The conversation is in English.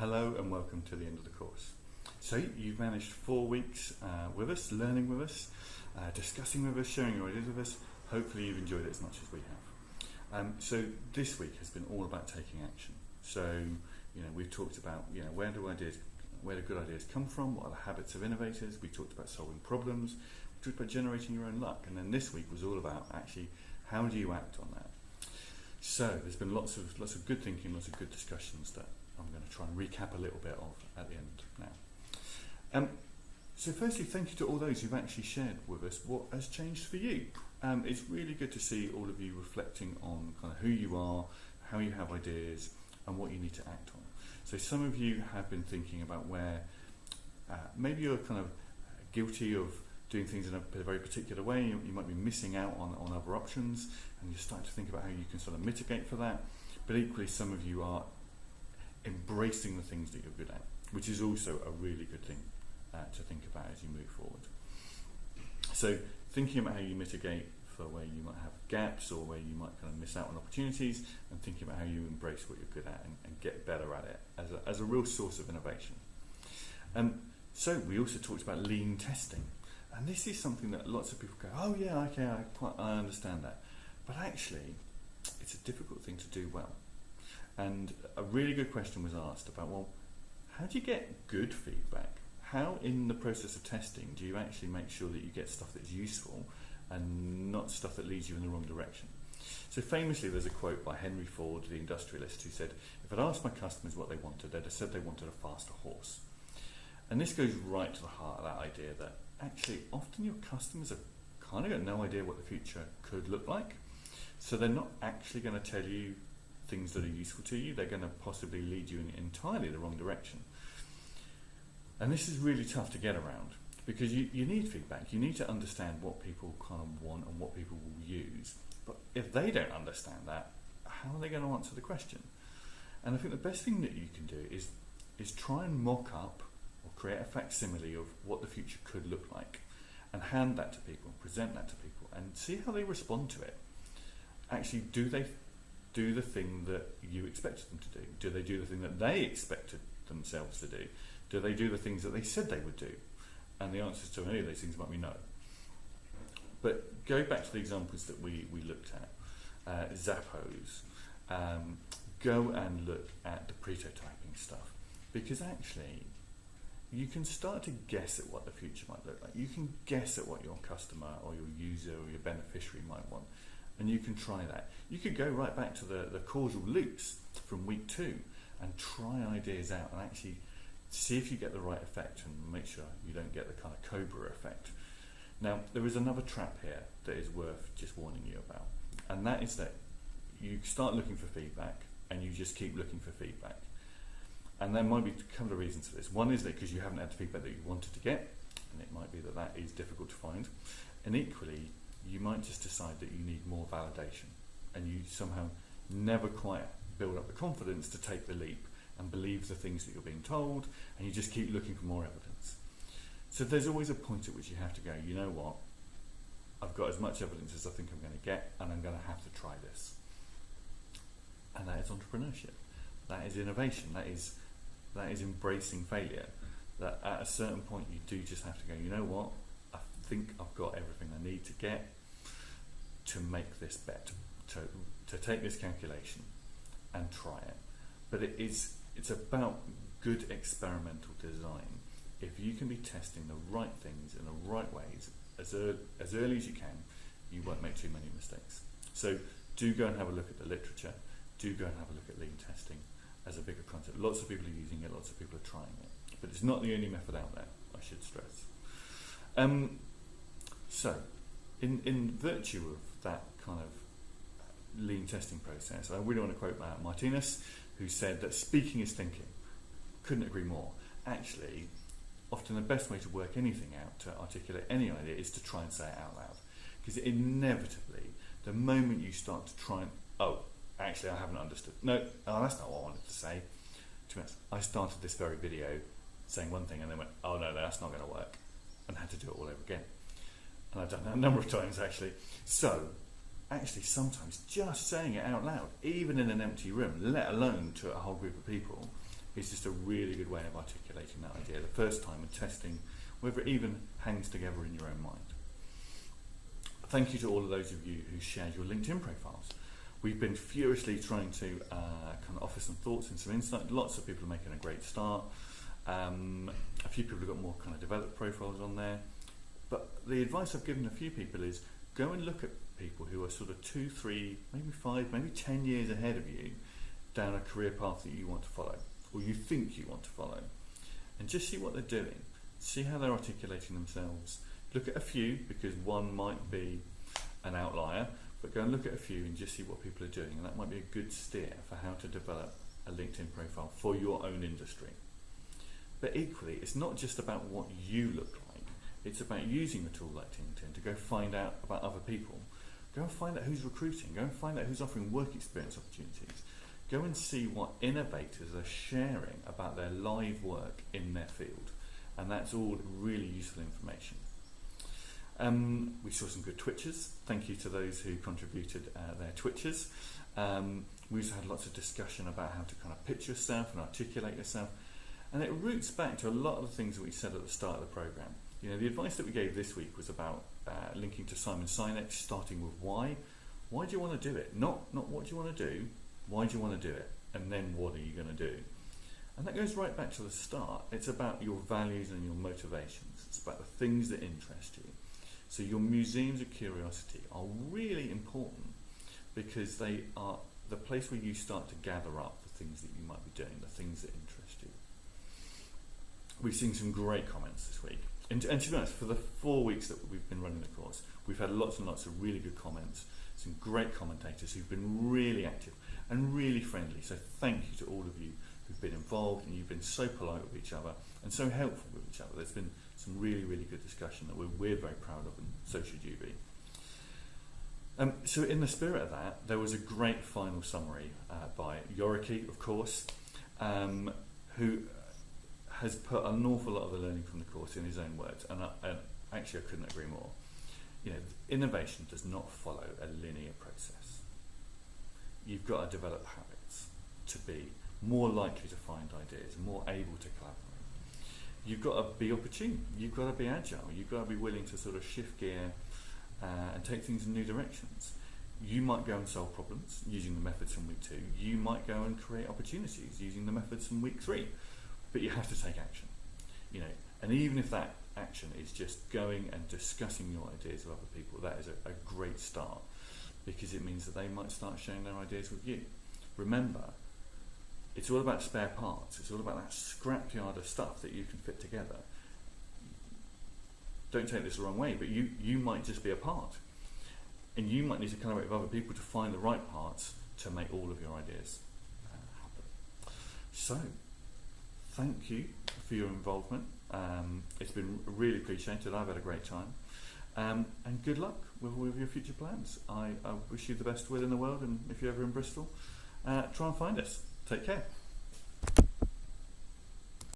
Hello and welcome to the end of the course. So you've managed 4 weeks with us, learning with us, discussing with us, sharing your ideas with us. Hopefully you've enjoyed it as much as we have. So this week has been all about taking action. So we've talked about where do good ideas come from, what are the habits of innovators. We talked about solving problems. We talked about generating your own luck. And then this week was all about actually how do you act on that. So there's been lots of good thinking, lots of good discussions that I'm going to try and recap a little bit of at the end now. So firstly, thank you to all those who've actually shared with us what has changed for you. It's really good to see all of you reflecting on kind of who you are, how you have ideas, and what you need to act on. So some of you have been thinking about where maybe you're kind of guilty of doing things in a very particular way. You might be missing out on other options, and you're starting to think about how you can sort of mitigate for that. But equally, some of you are embracing the things that you're good at, which is also a really good thing to think about as you move forward. So thinking about how you mitigate for where you might have gaps or where you might kind of miss out on opportunities, and thinking about how you embrace what you're good at and get better at it as a real source of innovation. So we also talked about lean testing, and this is something that lots of people go, oh yeah, okay, I understand that, but actually it's a difficult thing to do well. And a really good question was asked about, well, how do you get good feedback? How in the process of testing do you actually make sure that you get stuff that's useful and not stuff that leads you in the wrong direction? So famously there's a quote by Henry Ford, the industrialist, who said, if I'd asked my customers what they wanted, they'd have said they wanted a faster horse. And this goes right to the heart of that idea that actually often your customers have kind of got no idea what the future could look like. So they're not actually going to tell you things that are useful to you. They're going to possibly lead you in entirely the wrong direction. And this is really tough to get around, because you need feedback. You need to understand what people kind of want and what people will use. But if they don't understand that, how are they going to answer the question? And I think the best thing that you can do is try and mock up or create a facsimile of what the future could look like, and hand that to people, present that to people, and see how they respond to it. Actually, do they do the thing that you expected them to do? Do they do the thing that they expected themselves to do? Do they do the things that they said they would do? And the answers to any of those things might be no. But go back to the examples that we looked at, Zappos, go and look at the prototyping stuff, because actually you can start to guess at what the future might look like. You can guess at what your customer or your user or your beneficiary might want, and you can try that. You could go right back to the causal loops from week 2 and try ideas out and actually see if you get the right effect, and make sure you don't get the kind of Cobra effect. Now, there is another trap here that is worth just warning you about, and that is that you start looking for feedback and you just keep looking for feedback. And there might be a couple of reasons for this. One is that because you haven't had the feedback that you wanted to get, and it might be that that is difficult to find. And equally, you might just decide that you need more validation, and you somehow never quite build up the confidence to take the leap and believe the things that you're being told, and you just keep looking for more evidence. So there's always a point at which you have to go, you know what, I've got as much evidence as I think I'm going to get, and I'm going to have to try this. And that is entrepreneurship. That is innovation. That is embracing failure. That at a certain point you do just have to go, you know what, I think I've got everything I need to get to make this bet, to take this calculation and try it. But it's about good experimental design. If you can be testing the right things in the right ways as early as you can, you won't make too many mistakes. So do go and have a look at the literature. Do go and have a look at lean testing as a bigger concept. Lots of people are using it, lots of people are trying it. But it's not the only method out there, I should stress. So, in virtue of that kind of lean testing process, I really want to quote Martinez, who said that speaking is thinking. Couldn't agree more. Actually, often the best way to work anything out, to articulate any idea, is to try and say it out loud. Because inevitably, the moment you start to try and, actually I haven't understood. No, that's not what I wanted to say. To be honest, I started this very video saying one thing and then went, oh no, that's not going to work, and had to do it all over again. And I've done that a number of times actually. So, actually sometimes just saying it out loud, even in an empty room, let alone to a whole group of people, is just a really good way of articulating that idea the first time and testing whether it even hangs together in your own mind. Thank you to all of those of you who shared your LinkedIn profiles. We've been furiously trying to kind of offer some thoughts and some insight. Lots of people are making a great start. A few people have got more kind of developed profiles on there. But the advice I've given a few people is go and look at people who are sort of 2, 3, maybe 5, maybe 10 years ahead of you down a career path that you want to follow, or you think you want to follow. And just see what they're doing. See how they're articulating themselves. Look at a few, because one might be an outlier, but go and look at a few and just see what people are doing, and that might be a good steer for how to develop a LinkedIn profile for your own industry. But equally, it's not just about what you look like, it's about using a tool like LinkedIn to go find out about other people. Go and find out who's recruiting, go and find out who's offering work experience opportunities. Go and see what innovators are sharing about their live work in their field, and that's all really useful information. We saw some good Twitches. Thank you to those who contributed their Twitches. We also had lots of discussion about how to kind of pitch yourself and articulate yourself. And it roots back to a lot of the things that we said at the start of the programme. You know, the advice that we gave this week was about linking to Simon Sinek, starting with why. Why do you want to do it? Not what do you want to do, why do you want to do it? And then what are you going to do? And that goes right back to the start. It's about your values and your motivations. It's about the things that interest you. So your museums of curiosity are really important because they are the place where you start to gather up the things that you might be doing, the things that interest you. We've seen some great comments this week. And to be honest, for the 4 weeks that we've been running the course, we've had lots and lots of really good comments, some great commentators who've been really active and really friendly. So thank you to all of you who've been involved, and you've been so polite with each other and so helpful with each other. There's been some really, really good discussion that we're very proud of, and so should you be. So in the spirit of that, there was a great final summary by Yoriki, of course, who has put an awful lot of the learning from the course in his own words, and actually I couldn't agree more. You know, innovation does not follow a linear process. You've got to develop habits to be more likely to find ideas, more able to collaborate. You've got to be opportune, you've got to be agile, you've got to be willing to sort of shift gear and take things in new directions. You might go and solve problems using the methods from week 2. You might go and create opportunities using the methods from week 3. But you have to take action. You know, and even if that action is just going and discussing your ideas with other people, that is a great start, because it means that they might start sharing their ideas with you. Remember, it's all about spare parts. It's all about that scrapyard of stuff that you can fit together. Don't take this the wrong way, but you might just be a part. And you might need to collaborate with other people to find the right parts to make all of your ideas happen. So, thank you for your involvement. It's been really appreciated. I've had a great time. And good luck with your future plans. I wish you the best will in the world, and if you're ever in Bristol, try and find us. Take care.